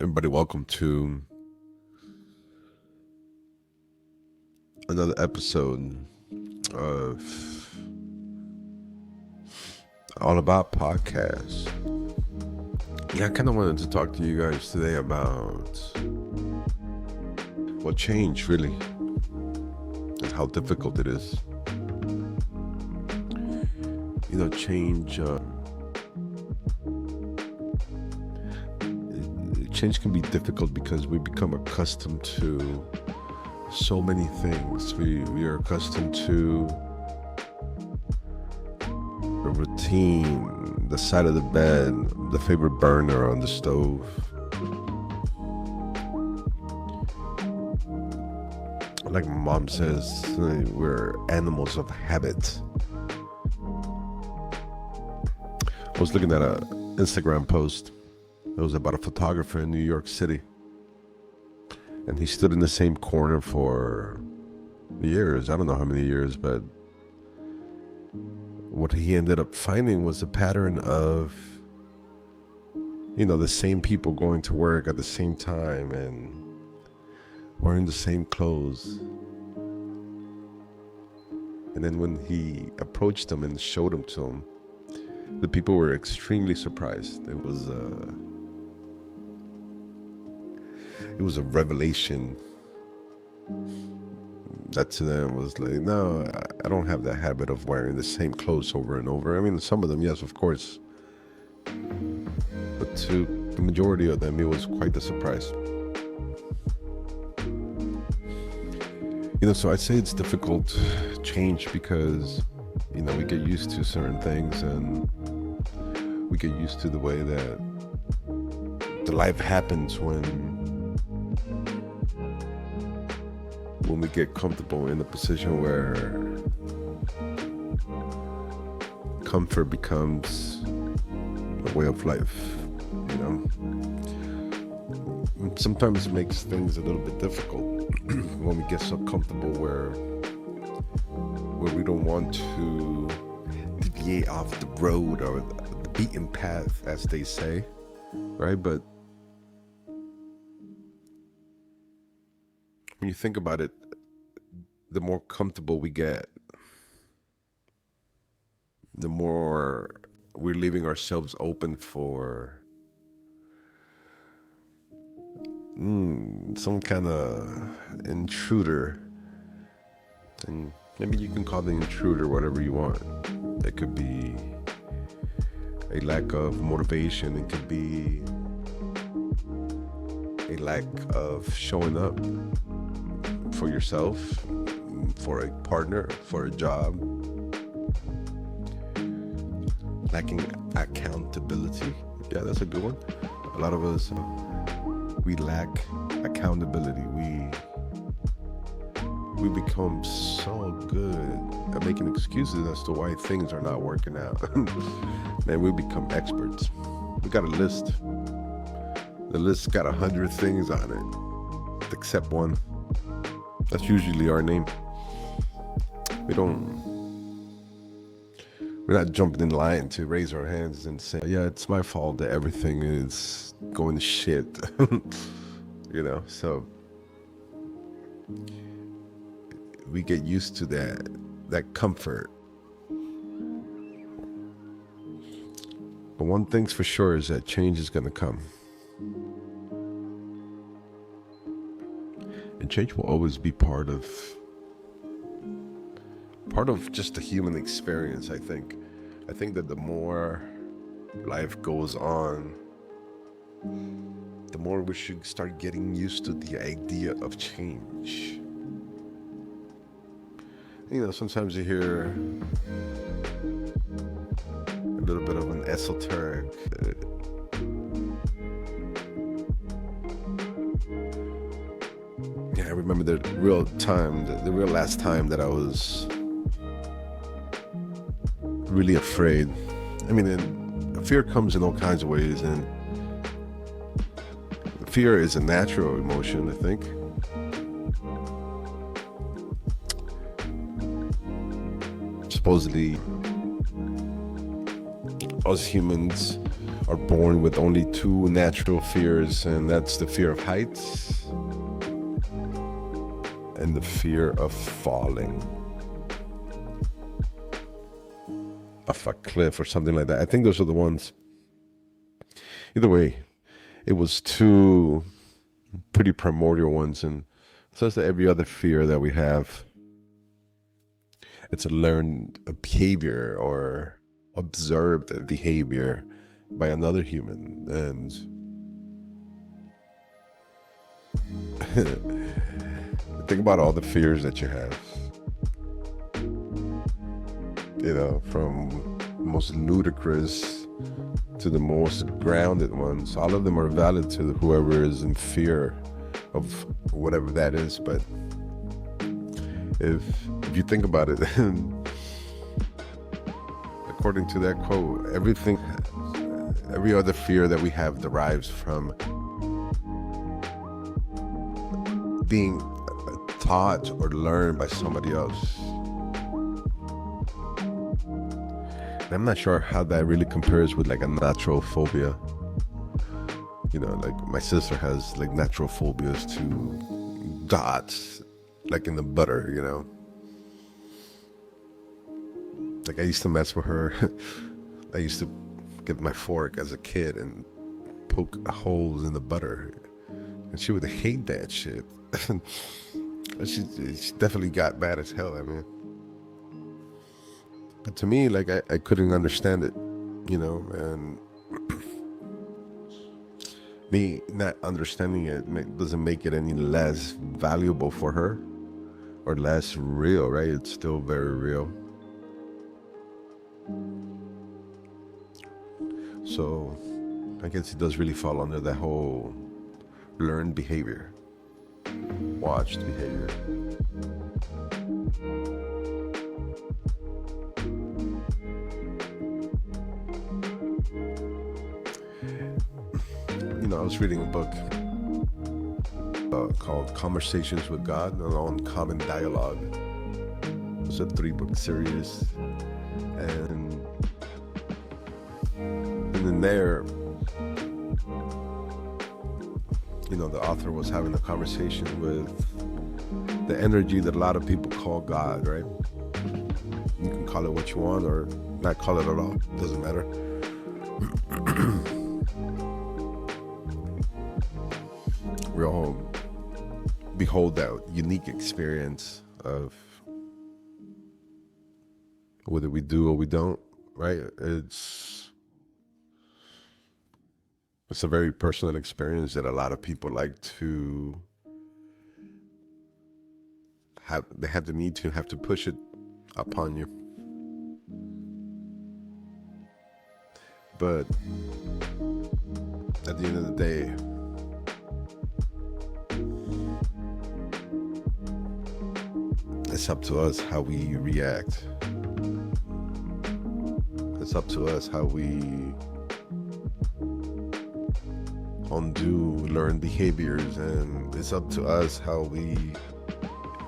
Everybody, welcome to another episode of All About Podcast. Yeah, I kind of wanted to talk to you guys today about what change really and how difficult it is. Change can be difficult because we become accustomed to so many things. We are accustomed to the routine, the side of the bed, the favorite burner on the stove. Like my mom says, we're animals of habit. I was looking at an Instagram post. It was about a photographer in New York City. And he stood in the same corner for years. I don't know how many years, but what he ended up finding was a pattern of, the same people going to work at the same time and wearing the same clothes. And then when he approached them and showed them to him, the people were extremely surprised. It was a revelation that to them was like, no, I don't have that habit of wearing the same clothes over and over. I mean, some of them, yes, of course. But to the majority of them, it was quite the surprise. So I'd say it's difficult change because, we get used to certain things and we get used to the way that the life happens when we get comfortable in a position where comfort becomes a way of life, And sometimes it makes things a little bit difficult when we get so comfortable where we don't want to deviate off the road or the beaten path, as they say, right? But when you think about it, the more comfortable we get, the more we're leaving ourselves open for some kind of intruder. And maybe you can call the intruder whatever you want. It could be a lack of motivation. It could be a lack of showing up for yourself, for a partner, for a job. Lacking accountability. Yeah, that's a good one. A lot of us, we lack accountability. We become so good at making excuses as to why things are not working out. Man, we become experts. We got a list. The list's got 100 things on it, except one. That's usually our name. We're not jumping in line to raise our hands and say, yeah, it's my fault that everything is going to shit. So we get used to that comfort. But one thing's for sure is that change is going to come. And change will always be part of just the human experience, I think. I think that the more life goes on, the more we should start getting used to the idea of change. Sometimes you hear a little bit of an esoteric I remember the real last time that I was really afraid. I mean, fear comes in all kinds of ways, and fear is a natural emotion, I think. Supposedly, us humans are born with only two natural fears, and that's the fear of heights and the fear of falling off a cliff or something like that. I think those are the ones. Either way, it was two pretty primordial ones, and so is that every other fear that we have, it's a learned behavior or observed behavior by another human. And think about all the fears that you have, from the most ludicrous to the most grounded ones. All of them are valid to whoever is in fear of whatever that is. But if you think about it, according to that quote, every other fear that we have derives from being taught or learned by somebody else. And I'm not sure how that really compares with like a natural phobia. Like my sister has like natural phobias to dots, like in the butter. Like I used to mess with her. I used to get my fork as a kid and poke holes in the butter, and she would hate that shit. she definitely got mad as hell at me. But to me, like I couldn't understand it, and me not understanding it doesn't make it any less valuable for her or less real, right? It's still very real. So I guess it does really fall under that whole learned behavior, watched behavior. I was reading a book called Conversations with God, an Uncommon Dialogue. It's a 3-book series, and in there, the author was having a conversation with the energy that a lot of people call God, right? You can call it what you want or not call it at all. It doesn't matter. We all behold that unique experience of whether we do or we don't, right? It's a very personal experience that a lot of people like to have. They have the need to have to push it upon you. But at the end of the day, it's up to us how we react. It's up to us how we undo learned behaviors, and it's up to us how we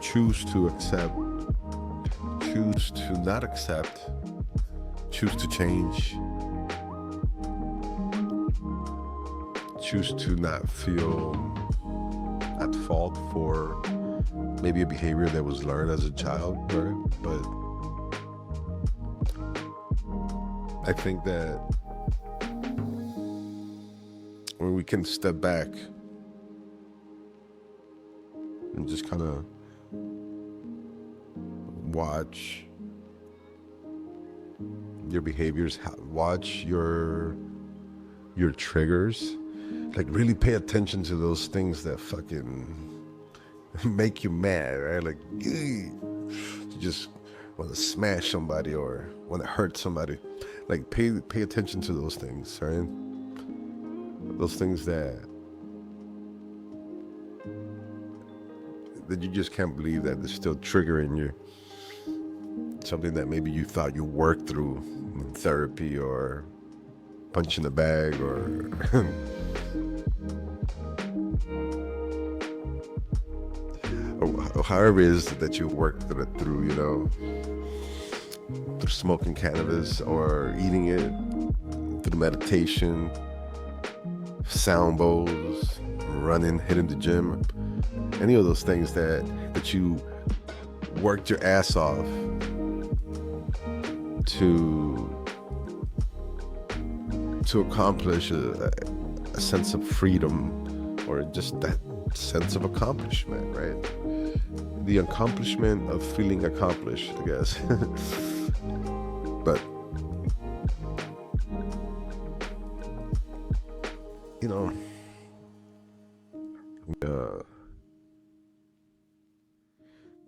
choose to accept, choose to not accept, choose to change, choose to not feel at fault for maybe a behavior that was learned as a child, right? But I think that when we can step back and just kind of watch your behaviors, watch your triggers, like really pay attention to those things that fucking make you mad, right? Like you just want to smash somebody or want to hurt somebody. Like pay attention to those things, right? Those things that you just can't believe that they're still triggering you. Something that maybe you thought you worked through in therapy or punch in the bag or or however it is that you worked it through, through smoking cannabis or eating it, through meditation, sound bowls, running, hitting the gym, any of those things that you worked your ass off to accomplish a sense of freedom, or just that sense of accomplishment, right? The accomplishment of feeling accomplished, I guess. But you know,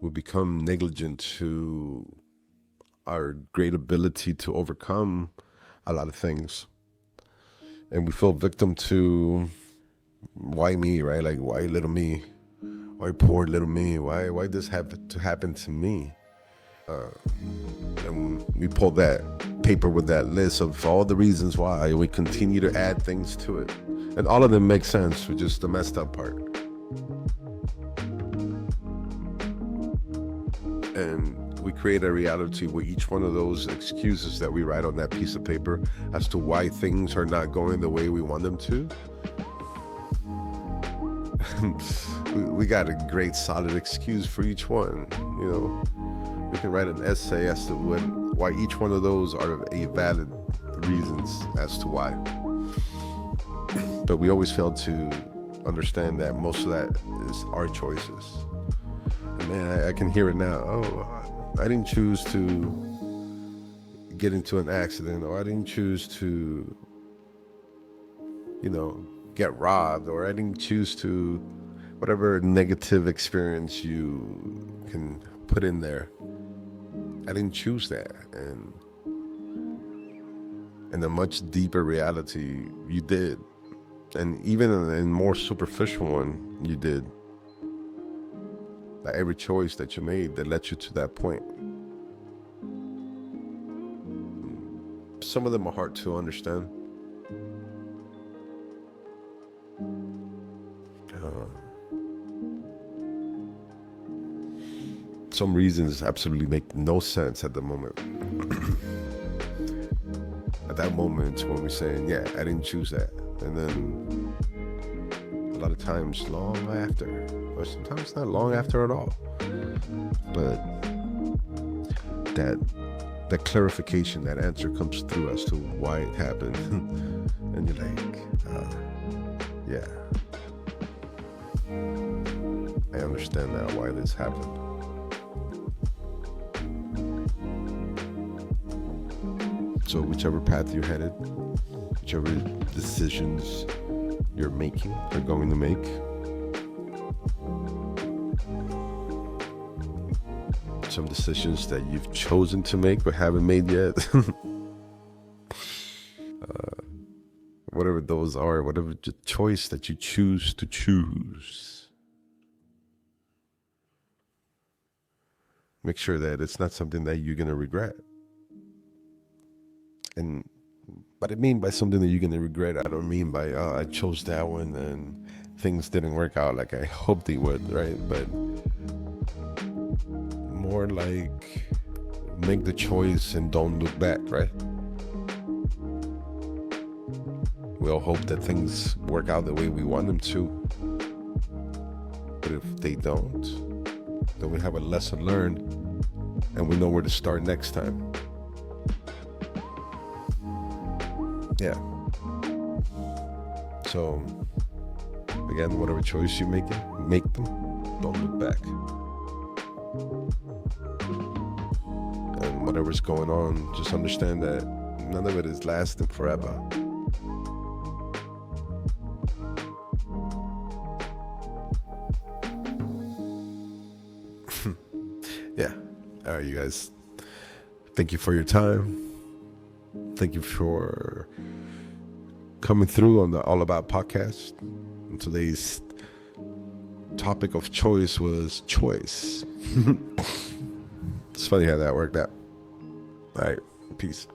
we become negligent to our great ability to overcome a lot of things, and we feel victim to why me, right? Like, why little me? Why poor little me? Why this have to happen to me? And we pull that paper with that list of all the reasons why, and we continue to add things to it, and all of them make sense with just the messed up part. And we create a reality where each one of those excuses that we write on that piece of paper as to why things are not going the way we want them to, we got a great solid excuse for each one. You know, we can write an essay as to why each one of those are a valid reasons as to why. But we always fail to understand that most of that is our choices. And man, I can hear it now. Oh, I didn't choose to get into an accident, or I didn't choose to, get robbed, or I didn't choose to, whatever negative experience you can put in there. I didn't choose that. And in a much deeper reality, you did. And even in more superficial one, you did. Like every choice that you made that led you to that point. Some of them are hard to understand. Some reasons absolutely make no sense at the moment. At that moment when we're saying, yeah, I didn't choose that. And then a lot of times long after, or sometimes not long after at all, but that clarification, that answer comes through as to why it happened. And you're like, yeah, I understand now why this happened. So whichever path you're headed, whichever decisions you're making or going to make, some decisions that you've chosen to make but haven't made yet, whatever those are, whatever the choice that you choose to choose, make sure that it's not something that you're going to regret. And what I mean by something that you're going to regret, I don't mean by, I chose that one and things didn't work out like I hoped they would, right? But more like make the choice and don't look back, right? We all hope that things work out the way we want them to. But if they don't, then we have a lesson learned and we know where to start next time. Yeah. So, again, whatever choice you're making, make them. Don't look back. And whatever's going on, just understand that none of it is lasting forever. Yeah. All right, you guys. Thank you for your time. Thank you for coming through on the All About podcast. And today's topic of choice was choice. It's funny how that worked out. All right, peace.